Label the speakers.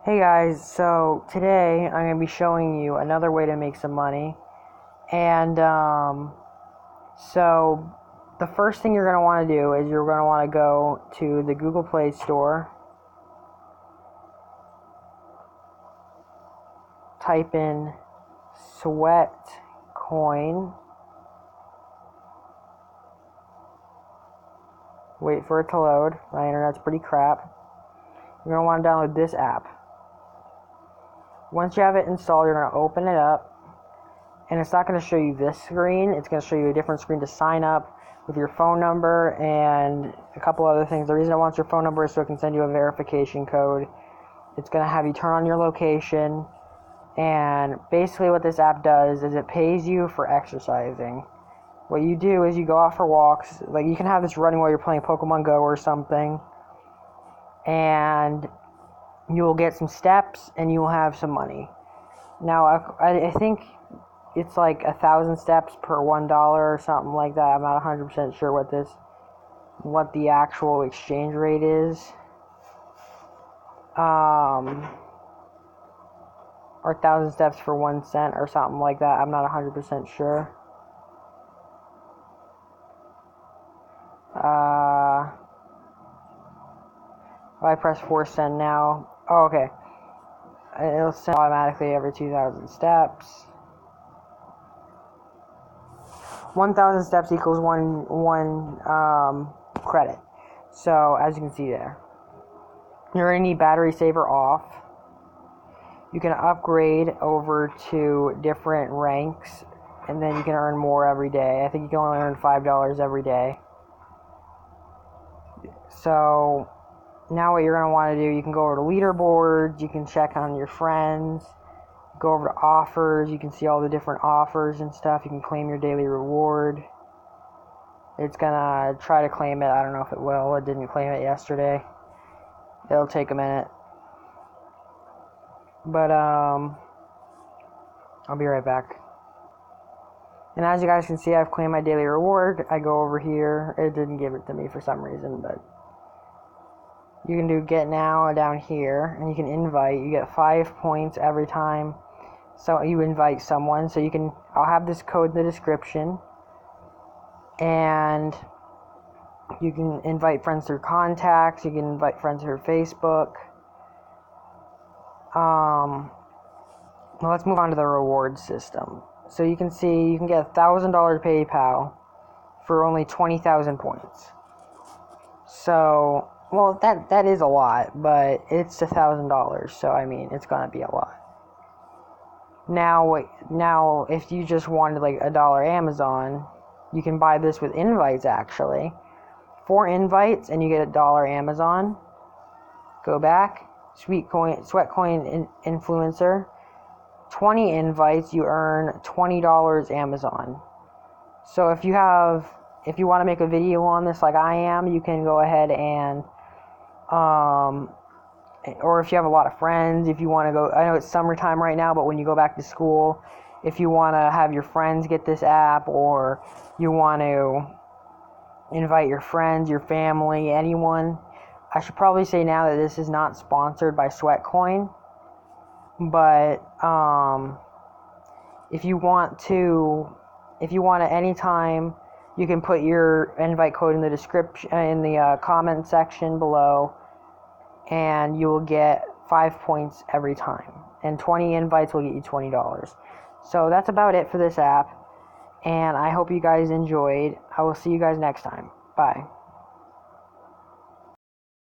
Speaker 1: Hey guys, so today I'm going to be showing you another way to make some money. And so the first thing you're going to want to do is you're going to want to go to the Google Play Store, type in sweatcoin, wait for it to load. My internet's pretty crap. You're going to want to download this app. Once you have it installed, you're going to open it up. And it's not going to show you this screen. It's going to show you a different screen to sign up with your phone number and a couple other things. The reason it wants your phone number is so it can send you a verification code. It's going to have you turn on your location. And basically what this app does is it pays you for exercising. What you do is you go out for walks. Like, you can have this running while you're playing Pokemon Go or something. And you will get some steps and you will have some money. Now, I think it's like 1,000 steps per $1 or something like that. I'm not 100% sure what the actual exchange rate is. Or 1,000 steps for 1 cent or something like that. I'm not 100% sure. I press 4 cent now. Oh, okay. It'll send automatically every 2,000 steps. 1,000 steps equals one credit. So, as you can see there, you're going to need battery saver off. You can upgrade over to different ranks, and then you can earn more every day. I think you can only earn $5 every day. So, now what you're going to want to do, you can go over to leaderboards, you can check on your friends, go over to offers, you can see all the different offers and stuff, you can claim your daily reward. It's going to try to claim it, I don't know if it will, it didn't claim it yesterday. It'll take a minute. But, I'll be right back. And as you guys can see, I've claimed my daily reward. I go over here, it didn't give it to me for some reason, but you can do get now down here, and you can invite. You get 5 points every time so you invite someone. So I'll have this code in the description, and you can invite friends through contacts. You can invite friends through Facebook. Well, let's move on to the reward system. So you can see you can get $1,000 PayPal for only 20,000 points. So, well, that is a lot, but it's $1,000, so I mean, it's gonna be a lot. Now, if you just wanted like $1 Amazon, you can buy this with invites actually. 4 invites and you get $1 Amazon. Go back, sweatcoin influencer. 20 invites, you earn $20 Amazon. So if you want to make a video on this like I am, you can go ahead and or if you have a lot of friends, if you want to go, I know it's summertime right now, but when you go back to school, if you want to have your friends get this app, or you want to invite your friends, your family, anyone. I should probably say now that this is not sponsored by Sweatcoin, but if you want at any time, you can put your invite code in the description, in the comment section below, and you will get 5 points every time. And 20 invites will get you $20. So that's about it for this app, and I hope you guys enjoyed. I will see you guys next time. Bye.